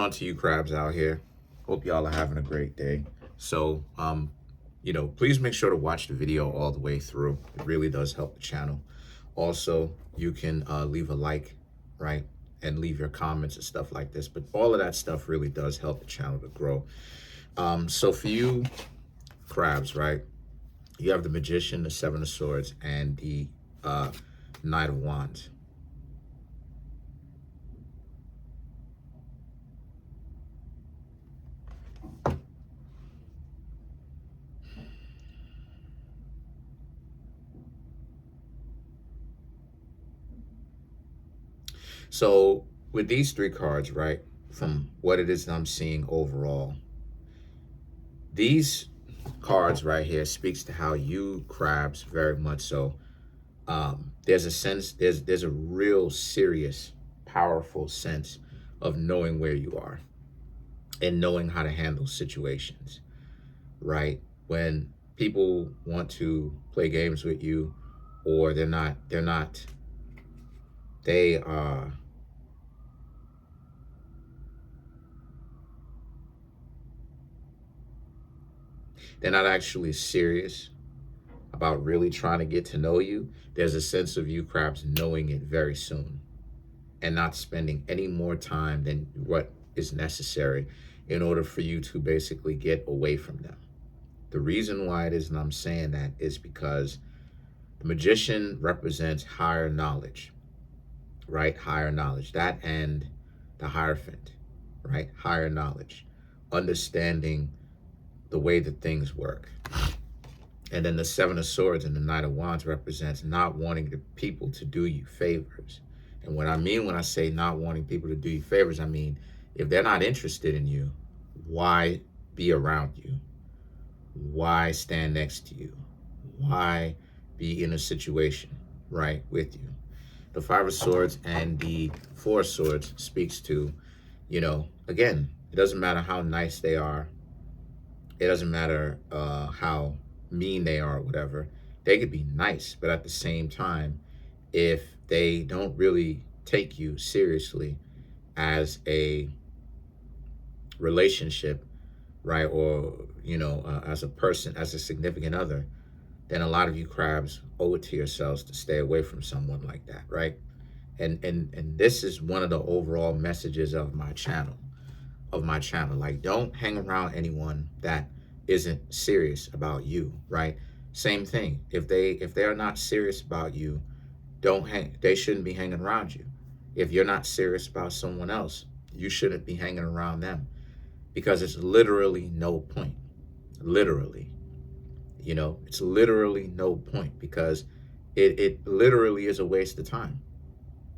On to you crabs out here. Hope y'all are having a great day. So, please make sure to watch the video all the way through. It really does help the channel. Also, you can leave a like, right? And leave your comments and stuff like this. But all of that stuff really does help the channel to grow. So for you crabs, right? You have the Magician, the Seven of Swords, and the Knight of Wands. So with these three cards, right, from what it is that I'm seeing overall, these cards right here speaks to how you crabs very much so. There's a sense, there's a real serious, powerful sense of knowing where you are and knowing how to handle situations, right? When people want to play games with you, or they they're not actually serious about really trying to get to know you. There's a sense of you crabs knowing it very soon and not spending any more time than what is necessary in order for you to basically get away from them. The reason why it is that I'm saying that is because the Magician represents higher knowledge, right? Higher knowledge. That and the Hierophant, right? Higher knowledge. Understanding the way that things work. And then the Seven of Swords and the Knight of Wands represents not wanting the people to do you favors. And what I mean when I say not wanting people to do you favors, I mean, if they're not interested in you, why be around you? Why stand next to you? Why be in a situation, right, with you? The Five of Swords and the Four of Swords speaks to, again, it doesn't matter how nice they are. It doesn't matter how mean they are or whatever. They could be nice, but at the same time, if they don't really take you seriously as a relationship, right, or as a person, as a significant other, then a lot of you crabs owe it to yourselves to stay away from someone like that, right? And this is one of the overall messages of my channel. Like, don't hang around anyone that isn't serious about you, right? Same thing. If they are not serious about you, they shouldn't be hanging around you. If you're not serious about someone else, you shouldn't be hanging around them, because it's literally no point. Literally. It's literally no point, because it literally is a waste of time.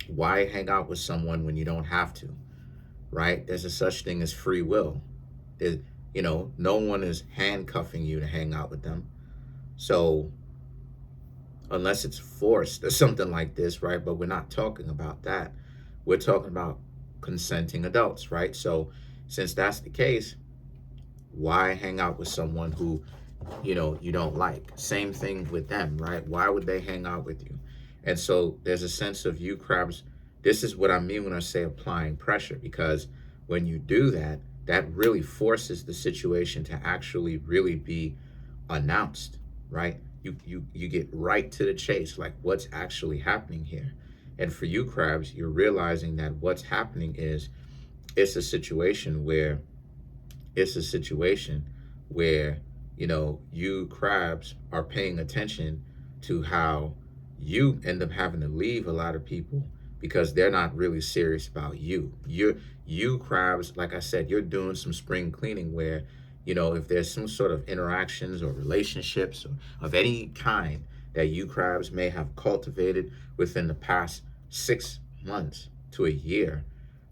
Why hang out with someone when you don't have to? Right? There's a such thing as free will. No one is handcuffing you to hang out with them. So unless it's forced or something like this, right? But we're not talking about that. We're talking about consenting adults, right? So since that's the case, why hang out with someone who, you don't like? Same thing with them, right? Why would they hang out with you? And so there's a sense of you crabs. This is what I mean when I say applying pressure, because when you do that, that really forces the situation to actually really be announced, right? You get right to the chase, like what's actually happening here. And for you crabs, you're realizing that what's happening is it's a situation where you crabs are paying attention to how you end up having to leave a lot of people because they're not really serious about you. You crabs, like I said, you're doing some spring cleaning where, if there's some sort of interactions or relationships or of any kind that you crabs may have cultivated within the past 6 months to a year,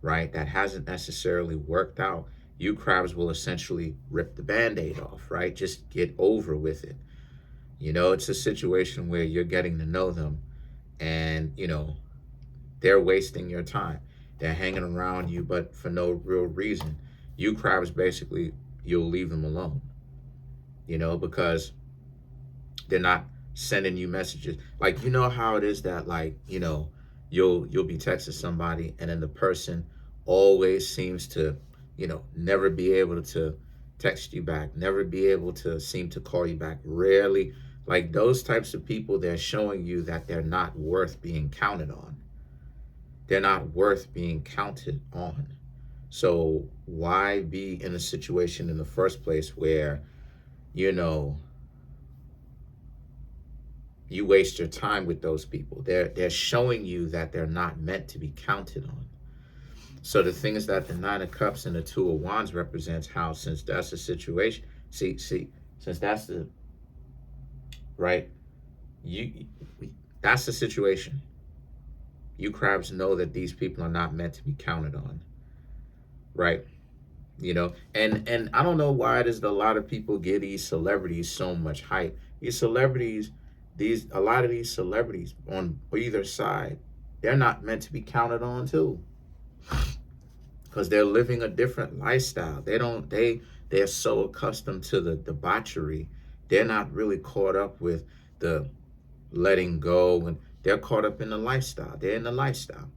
right, that hasn't necessarily worked out, you crabs will essentially rip the Band-Aid off, right? Just get over with it. It's a situation where you're getting to know them and, they're wasting your time. They're hanging around you, but for no real reason. You crabs, basically, you'll leave them alone, because they're not sending you messages. Like, how it is that, like, you'll be texting somebody and then the person always seems to never be able to text you back, never be able to seem to call you back, rarely. Like those types of people, they're showing you that they're not worth being counted on. They're not worth being counted on. So why be in a situation in the first place where, you know, you waste your time with those people? They're showing you that they're not meant to be counted on. So the thing is that the Nine of Cups and the Two of Wands represents how, since that's the situation, since that's the right, you that's the situation. You crabs know that these people are not meant to be counted on, right? And I don't know why it is that a lot of people give these celebrities so much hype. These celebrities, these a lot of these celebrities on either side, they're not meant to be counted on too, because they're living a different lifestyle. They're so accustomed to the debauchery, they're not really caught up with the letting go, and they're caught up in the lifestyle. They're in the lifestyle.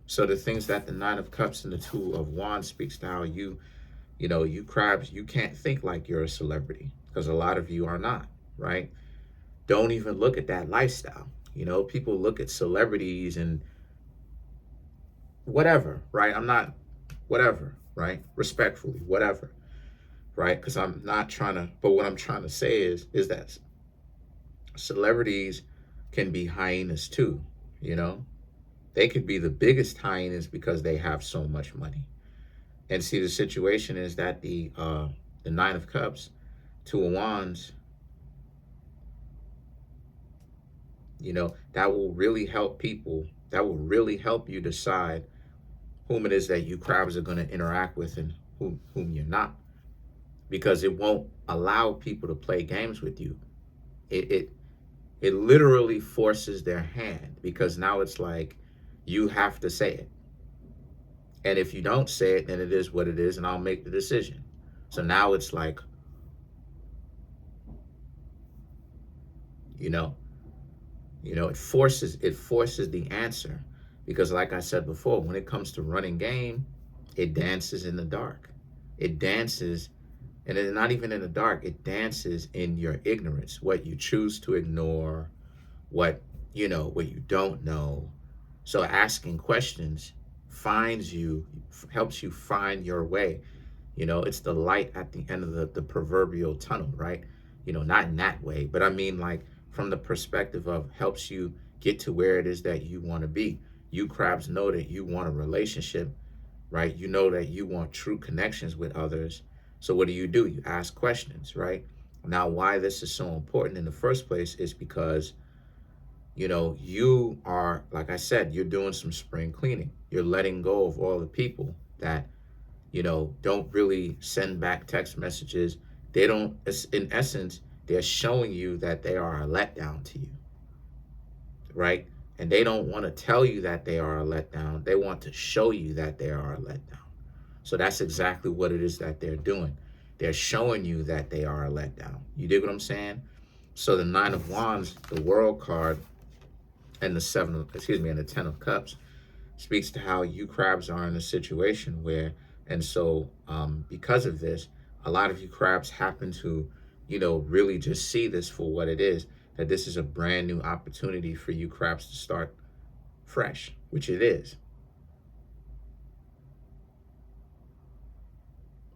So the things that the Nine of Cups and the Two of Wands speaks to how you crabs, you can't think like you're a celebrity, because a lot of you are not, right? Don't even look at that lifestyle. People look at celebrities and whatever, right? I'm not, whatever, right? Respectfully, whatever, right? Because I'm not trying to, but what I'm trying to say is that celebrities can be hyenas too, you know? They could be the biggest hyenas because they have so much money. And see, the situation is that the Nine of Cups, Two of Wands, that will really help people. That will really help you decide whom it is that you crabs are going to interact with and whom you're not, because it won't allow people to play games with you. It literally forces their hand, because now it's like you have to say it. And if you don't say it, then it is what it is, and I'll make the decision. So now it's like, you know, it forces the answer, because like I said before, when it comes to running game, it dances in the dark. It dances, and it's not even in the dark. It dances in your ignorance, what you choose to ignore, what you don't know. So asking questions finds you, helps you find your way. It's the light at the end of the proverbial tunnel, right? Not in that way, but I mean, like, from the perspective of helps you get to where it is that you want to be. You crabs know that you want a relationship, right? You know that you want true connections with others. So what do? You ask questions, right? Now, why this is so important in the first place is because, you are, like I said, you're doing some spring cleaning. You're letting go of all the people that, don't really send back text messages. They don't, in essence, they're showing you that they are a letdown to you, right? And they don't want to tell you that they are a letdown. They want to show you that they are a letdown. So that's exactly what it is that they're doing. They're showing you that they are a letdown. You dig what I'm saying? So the Nine of Wands, the World card, and the Ten of Cups speaks to how you crabs are in a situation where, and so because of this, a lot of you crabs happen to, really just see this for what it is, that this is a brand new opportunity for you crabs to start fresh, which it is.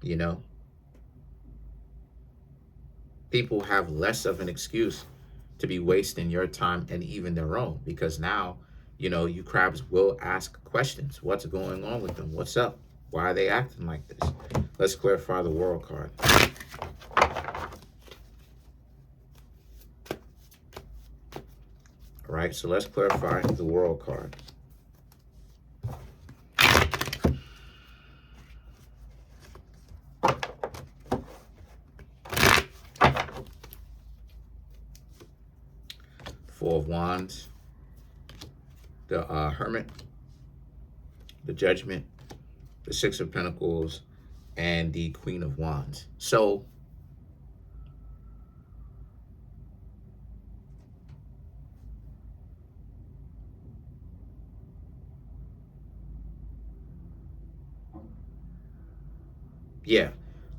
You know, people have less of an excuse to be wasting your time and even their own, because now, you crabs will ask questions. What's going on with them? What's up? Why are they acting like this? Let's clarify the World card. All right, so let's clarify the World card. Four of Wands, the Hermit, the Judgment, the Six of Pentacles, and the Queen of Wands. So Yeah,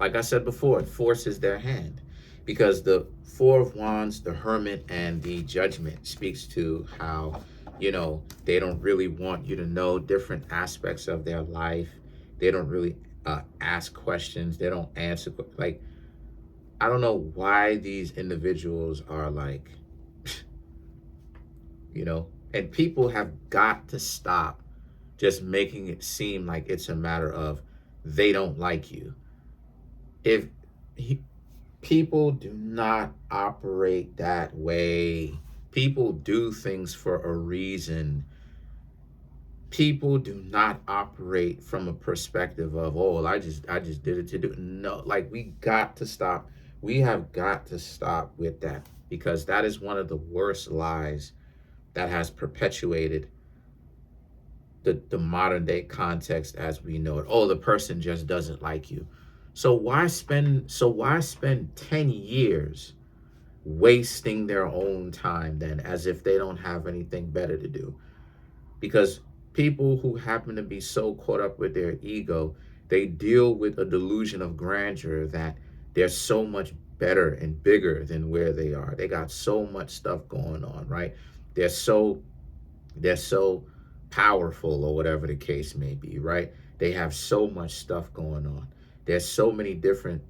like I said before, it forces their hand because the Four of Wands, the Hermit, and the Judgment speaks to how, they don't really want you to know different aspects of their life. They don't really ask questions. They don't answer. Like, I don't know why these individuals are like, and people have got to stop just making it seem like it's a matter of they don't like you. If he, People do not operate that way. People do things for a reason. People do not operate from a perspective of, oh, well, I just did it to do. No, like we got to stop. We have got to stop with that because that is one of the worst lies that has perpetuated the modern day context as we know it. Oh, the person just doesn't like you. So why spend 10 years wasting their own time then as if they don't have anything better to do? Because people who happen to be so caught up with their ego, they deal with a delusion of grandeur that they're so much better and bigger than where they are. They got so much stuff going on, right? They're so they're so powerful or whatever the case may be, right? They have so much stuff going on. There's so many different,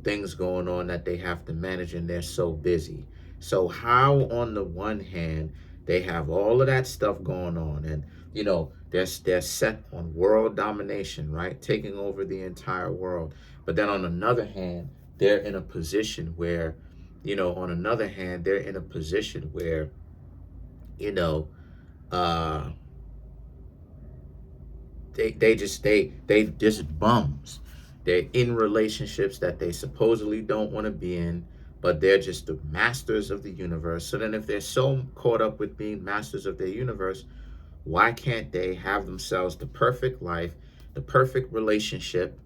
things going on that they have to manage and they're so busy. So how on the one hand they have all of that stuff going on and they're set on world domination, right? Taking over the entire world. But then on another hand, they're in a position where, on another hand, they're in a position where, you know, uh they just bums. They're in relationships that they supposedly don't want to be in, but they're just the masters of the universe. So then if they're so caught up with being masters of their universe, why can't they have themselves the perfect life, the perfect relationship,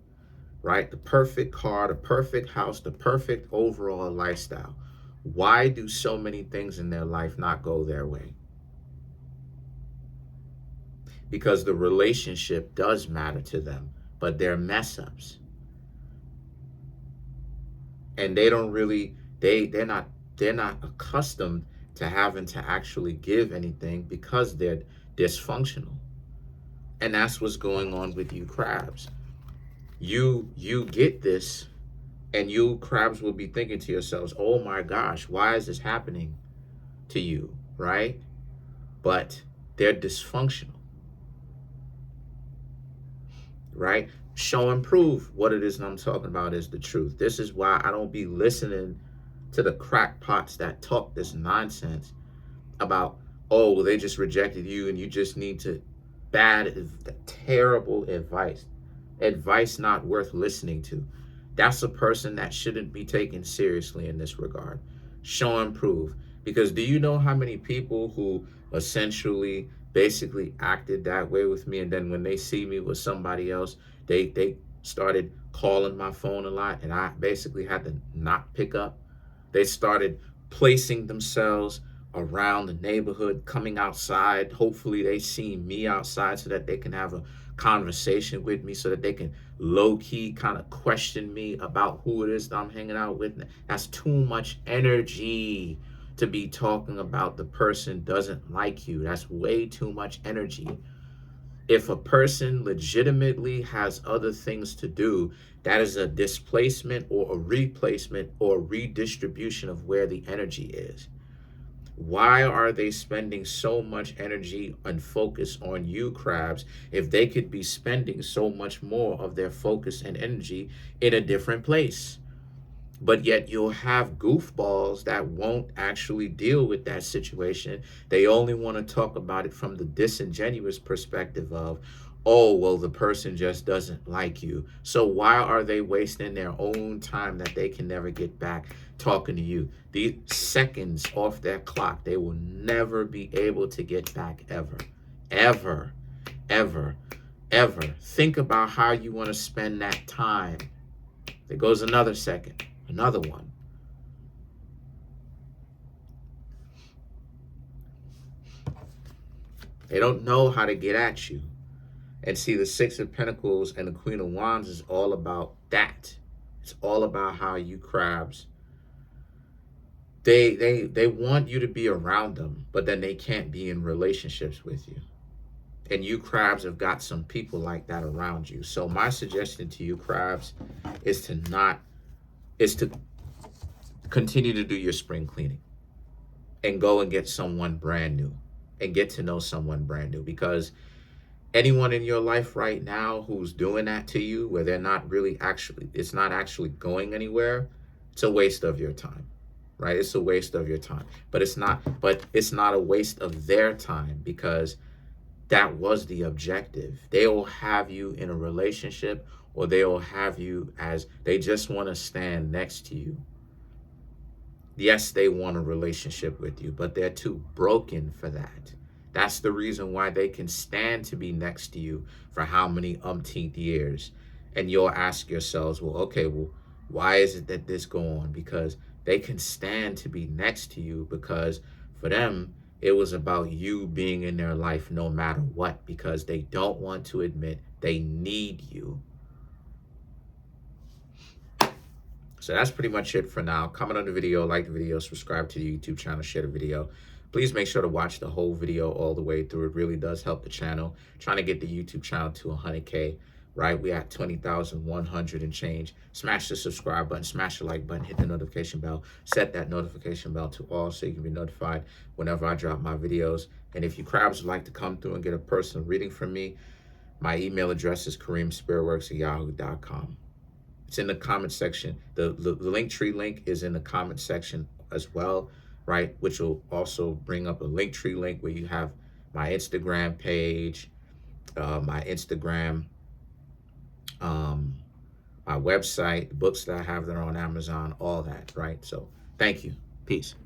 right? The perfect car, the perfect house, the perfect overall lifestyle? Why do so many things in their life not go their way? Because the relationship does matter to them, but they're mess ups. And they don't really they're not accustomed to having to actually give anything because they're dysfunctional. And that's what's going on with you crabs. You get this, and you crabs will be thinking to yourselves, oh my gosh, why is this happening to you, right? But they're dysfunctional, right? Show and prove what it is that I'm talking about is the truth. This is why I don't be listening to the crackpots that talk this nonsense about, oh, well, they just rejected you and you just need to, terrible advice not worth listening to. That's a person that shouldn't be taken seriously in this regard. Show and prove. Because do you know how many people who essentially basically acted that way with me, and then when they see me with somebody else, they started calling my phone a lot and I basically had to not pick up. They started placing themselves around the neighborhood, coming outside. Hopefully they see me outside so that they can have a conversation with me, so that they can low key kind of question me about who it is that I'm hanging out with. That's too much energy to be talking about the person doesn't like you. That's way too much energy. If a person legitimately has other things to do, that is a displacement or a replacement or redistribution of where the energy is. Why are they spending so much energy and focus on you crabs if they could be spending so much more of their focus and energy in a different place? But yet you'll have goofballs that won't actually deal with that situation. They only want to talk about it from the disingenuous perspective of, oh, well, the person just doesn't like you. So why are they wasting their own time that they can never get back talking to you? These seconds off their clock, they will never be able to get back ever, ever, ever, ever. Think about how you want to spend that time. There goes another second. Another one. They don't know how to get at you. And see, the Six of Pentacles and the Queen of Wands is all about that. It's all about how you crabs, they want you to be around them, but then they can't be in relationships with you. And you crabs have got some people like that around you. So my suggestion to you crabs is to continue to do your spring cleaning and go and get someone brand new and get to know someone brand new, because anyone in your life right now who's doing that to you, where they're not really actually, it's not actually going anywhere, it's a waste of your time, right? It's a waste of your time. But it's not a waste of their time, because that was the objective. They will have you in a relationship, or they will have you as they just want to stand next to you. Yes, they want a relationship with you, but they're too broken for that. That's the reason why they can stand to be next to you for how many umpteenth years. And you'll ask yourselves, well, okay, well, why is it that this go on? Because they can stand to be next to you, because for them, it was about you being in their life no matter what, because they don't want to admit they need you. So that's pretty much it for now. Comment on the video, like the video, subscribe to the YouTube channel, share the video. Please make sure to watch the whole video all the way through. It really does help the channel. Trying to get the YouTube channel to 100K, right? We at 20,100 and change. Smash the subscribe button, smash the like button, hit the notification bell, set that notification bell to all so you can be notified whenever I drop my videos. And if you crabs would like to come through and get a personal reading from me, my email address is Kareemspiritworks@yahoo.com. It's in the comment section. The Linktree link is in the comment section as well, right? Which will also bring up a Linktree link where you have my Instagram page, my Instagram, my website, the books that I have that are on Amazon, all that, right? So thank you. Peace.